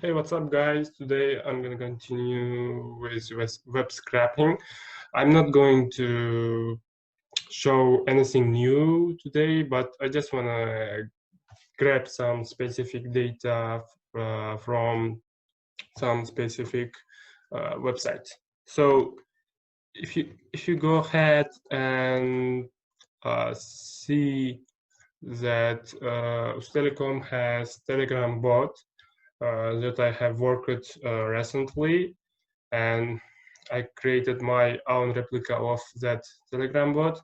Hey, what's up, guys? Today I'm going to continue with web scraping. I'm not going to show anything new today, but I just want to grab some specific data from some specific websites. So if you go ahead and see that Uztelecom has Telegram bot that I have worked recently, and I created my own replica of that Telegram bot.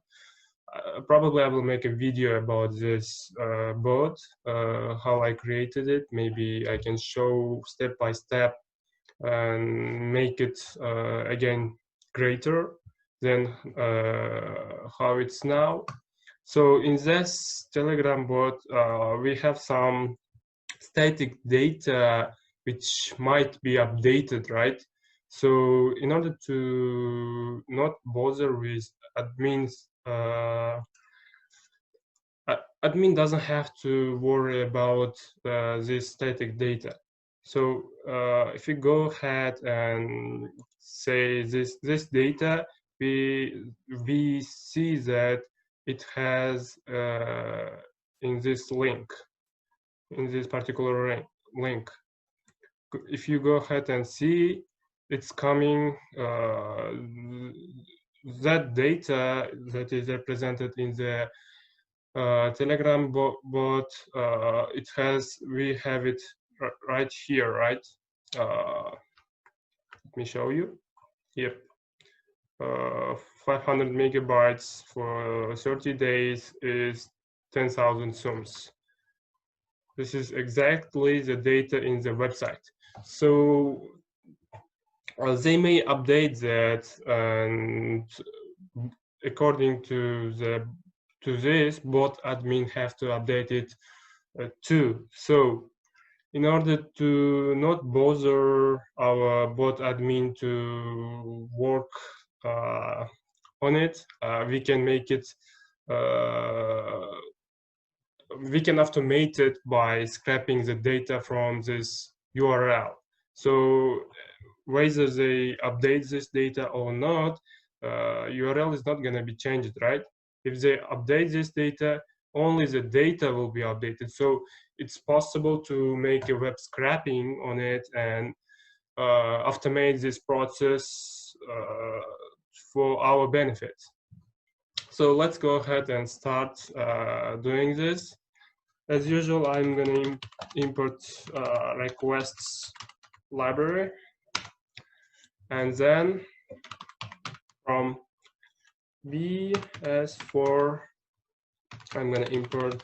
Probably I will make a video about this bot, how I created it. Maybe I can show step by step and make it again greater than how it's now. So in this Telegram bot, we have some static data which might be updated, right? So in order to not bother with admins, admin doesn't have to worry about this static data. So if you go ahead and say this data, we see that it has in this link, in this particular link. If you go ahead and see, it's coming, that data that is represented in the Telegram bot, we have it right here, right? Let me show you. Yep. 500 megabytes for 30 days is 10,000 sums. This is exactly the data in the website. So they may update that, and according to this, bot admin have to update it too. So in order to not bother our bot admin to work on it, we can make it, we can automate it by scraping the data from this URL. So whether they update this data or not, URL is not going to be changed, right? If they update this data, only the data will be updated. So it's possible to make a web scraping on it and automate this process for our benefit. So let's go ahead and start doing this. As usual, I'm going to import requests library, and then from BS4, I'm going to import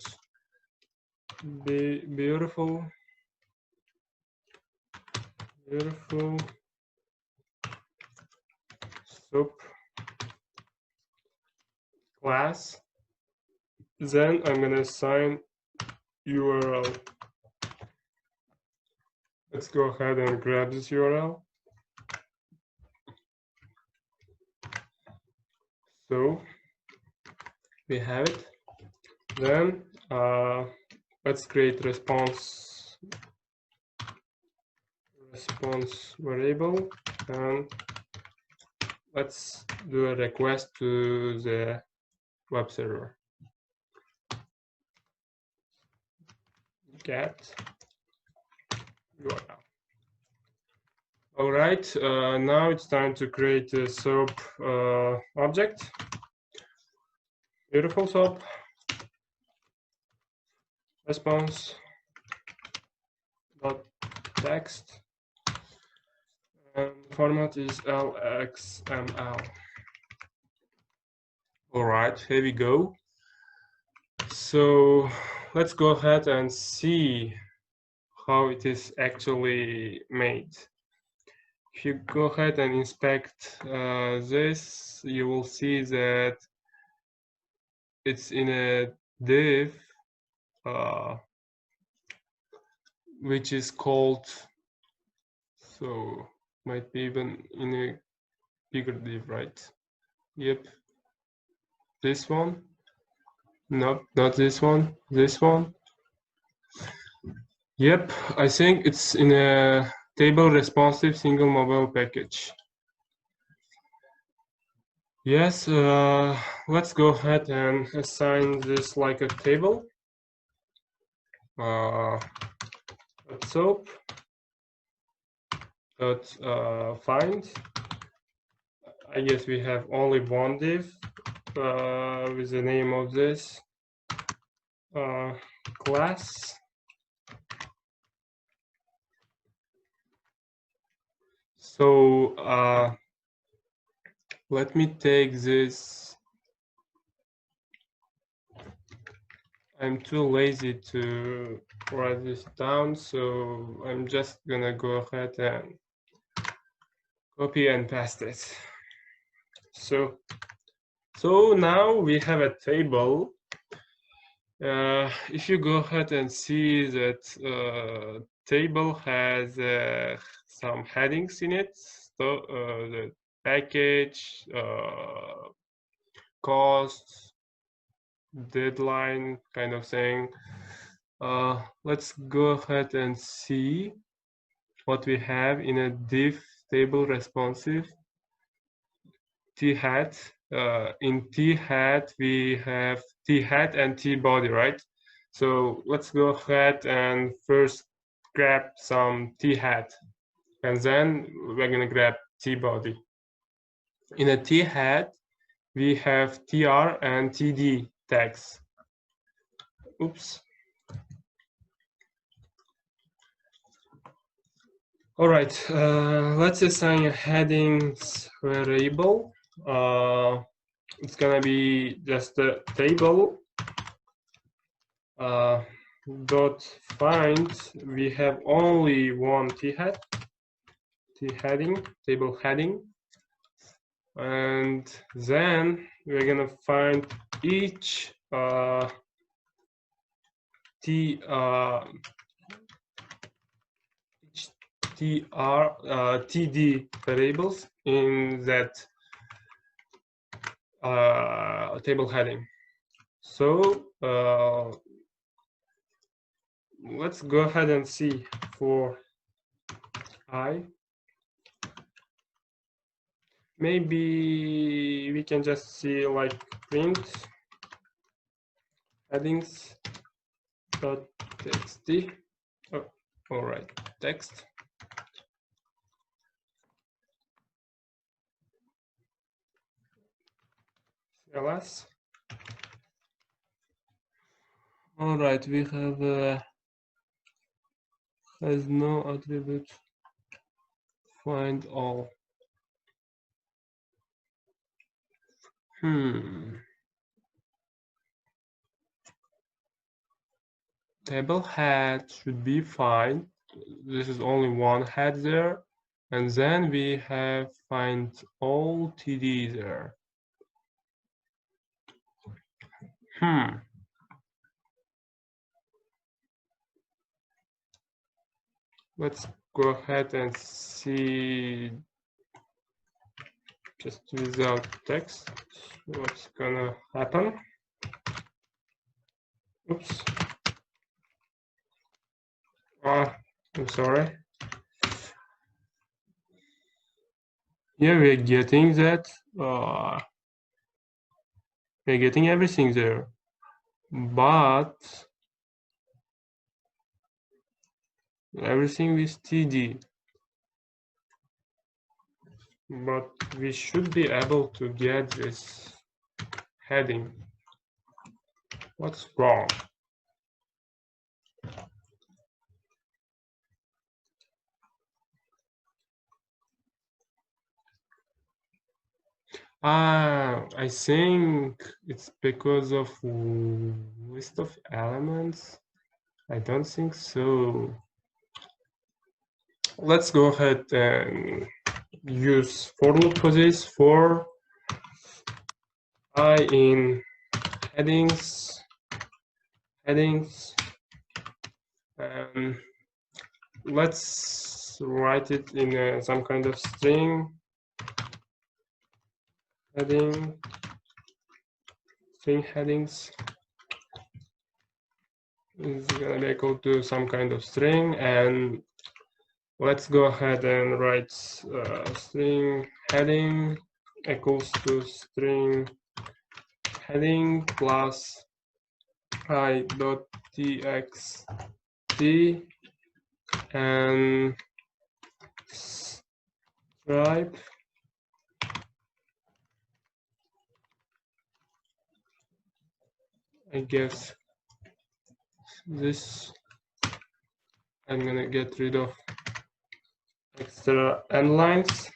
beautiful soup class. Then I'm going to assign URL. Let's go ahead and grab this URL. So we have it. Then let's create response variable, and let's do a request to the web server. Get URL. All right, now it's time to create a SOAP object. Beautiful SOAP. Response dot text, and format is LXML. All right, here we go. So let's go ahead and see how it is actually made. If you go ahead and inspect this, you will see that it's in a div which is called, so might be even in a bigger div, right? Yep. This one? Nope, not this one. This one. Yep, I think it's in a table responsive single mobile package. Yes, let's go ahead and assign this like a table. Soap dot find. I guess we have only one div with the name of this class. So let me take this. I'm too lazy to write this down, so I'm just gonna go ahead and copy and paste it. So now we have a table. If you go ahead and see that table has some headings in it, so the package, cost, deadline kind of thing. Let's go ahead and see what we have in a div table responsive t hat. In t hat we have t hat and t body, right? So let's go ahead and first grab some t hat, and then we're gonna grab t body. In a t hat we have tr and td tags. Oops. All right, let's assign a headings variable. It's gonna be just a table dot find. We have only one t heading, table heading, and then we're gonna find each td variables in that table heading. So let's go ahead and see for I. Maybe we can just see like print headings dot txt. Oh, all right, text. CLS. All right, we have has no attribute. Find all. Table head should be fine. This is only one head there, and then we have find all td there. Let's go ahead and see just without text what's gonna happen. Oops. I'm sorry. Yeah, we're getting that. We're getting everything there, but everything with TD. But we should be able to get this heading. What's wrong? I think it's because of list of elements. I don't think so. Let's go ahead and use for loop for this. For I in headings, let's write it in some kind of string. String headings, is going to be equal to some kind of string, and let's go ahead and write string heading equals to string heading plus i.txt and stripe I guess this I'm gonna get rid of extra end lines,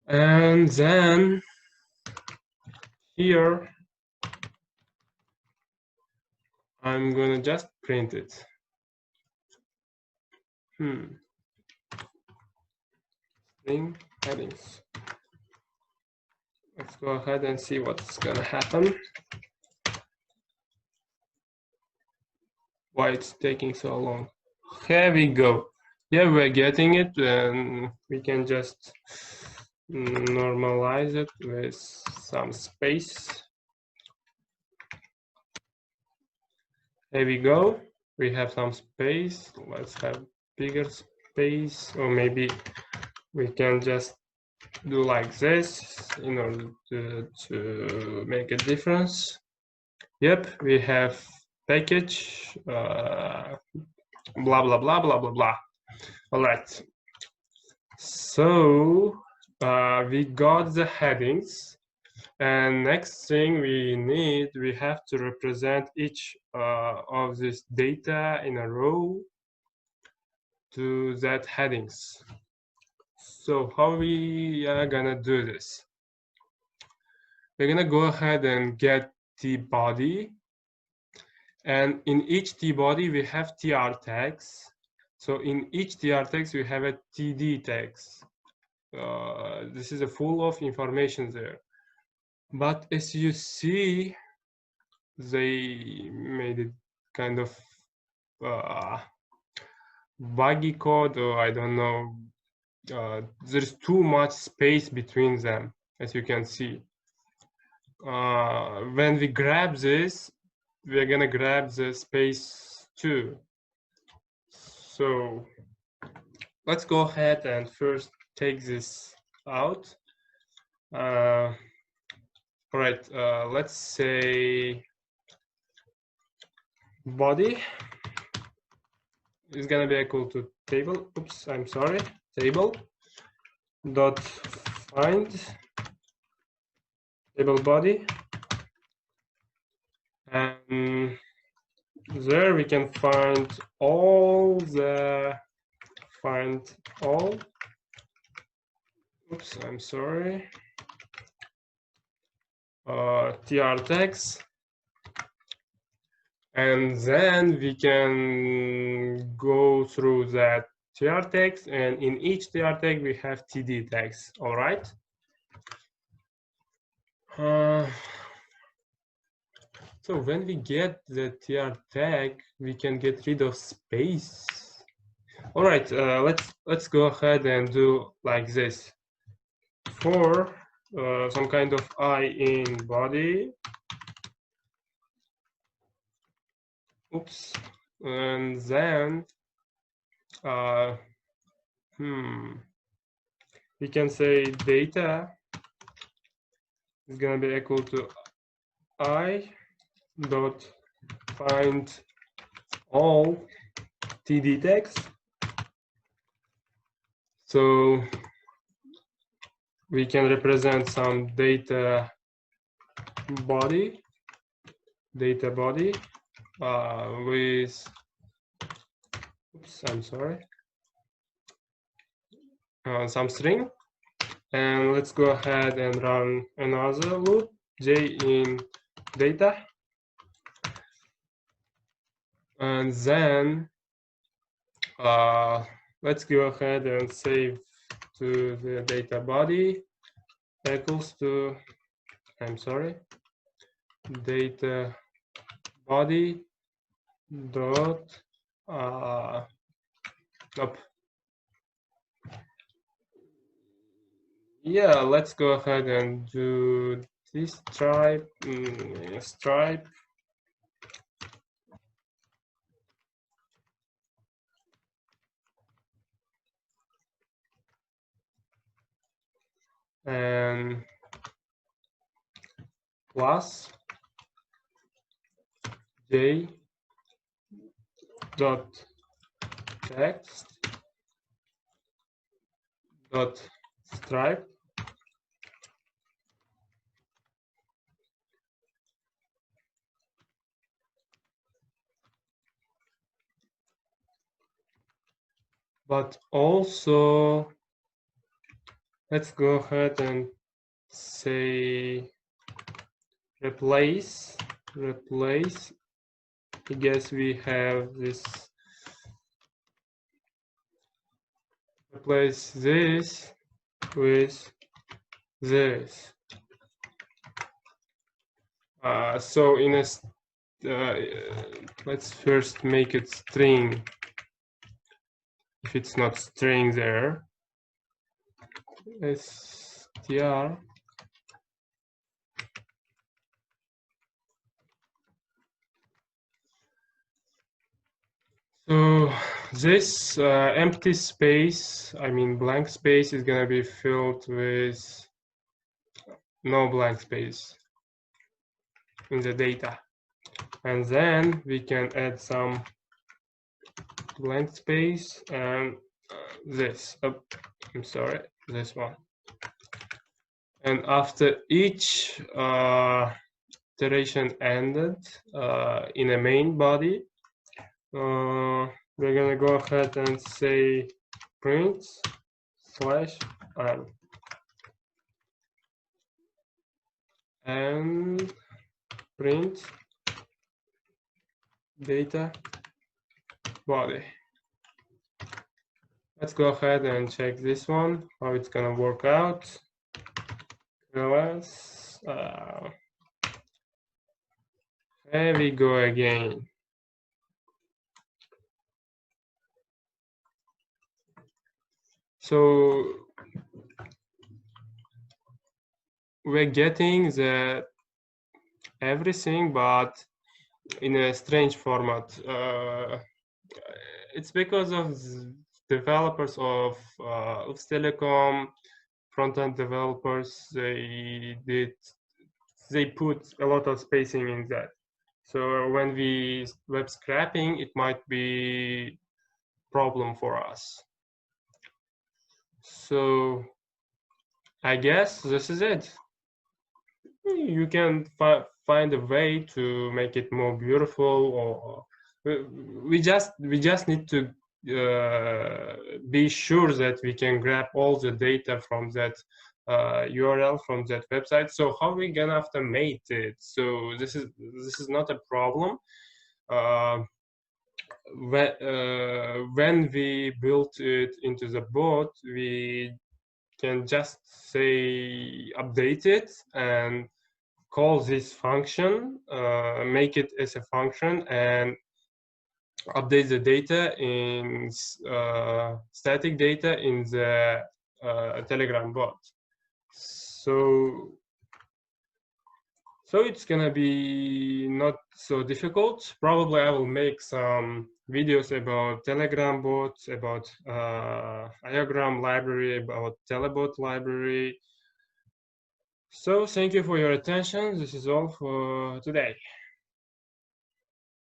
and then here I'm gonna just print it. String headings. Let's go ahead and see what's gonna happen. Why it's taking so long. Here we go. Yeah, we're getting it, and we can just normalize it with some space. Here we go. We have some space. Let's have bigger space, or maybe we can just do like this in order to make a difference. Yep, we have package, blah, blah, blah, blah, blah, blah. All right. So we got the headings. And next thing we have to represent each of this data in a row to that headings. So how we are gonna do this? We're gonna go ahead and get the body, and in each T body we have TR tags. So in each TR tags we have a TD tags. This is a full of information there. But as you see, they made it kind of buggy code, or I don't know. There's too much space between them, as you can see. When we grab this, we're gonna grab the space too. So let's go ahead and first take this out. All right, let's say body is gonna be equal to table. Oops, I'm sorry. Table dot find table body, and there we can find all the Oops, I'm sorry. TR tags. And then we can go through that TR tags, and in each TR tag we have TD tags. All right. So when we get the TR tag, we can get rid of space. All right. Let's go ahead and do like this. For some kind of I in body. Oops. And then we can say data is gonna be equal to I dot find all TD tags. So we can represent some data body with oops, I'm sorry, some string, and let's go ahead and run another loop, j in data, and then let's go ahead and save to the data body equals to, I'm sorry, data body dot nope. Yeah, let's go ahead and do this stripe and plus j dot text dot stripe but also let's go ahead and say replace. I guess we have this. Replace this with this. So in a let's first make it string. If it's not string there, str. So this empty space, I mean blank space, is gonna be filled with no blank space in the data. And then we can add some blank space and this. Oh, I'm sorry, this one. And after each iteration ended in a main body, we're gonna go ahead and say print /n and print data body. Let's go ahead and check this one, how it's gonna work out. There we go again. So we're getting the everything, but in a strange format. It's because of developers of Uztelecom, front-end developers. They put a lot of spacing in that. So when we web scraping, it might be problem for us. So I guess this is it. You can find a way to make it more beautiful, or we just need to be sure that we can grab all the data from that URL, from that website. So how we gonna automate it? So this is not a problem. When we built it into the bot, we can just say update it and call this function, make it as a function, and update the data in static data in the Telegram bot. So it's gonna be not so difficult. Probably I will make some videos about Telegram bots, about Iogram library, about Telebot library. So thank you for your attention. This is all for today.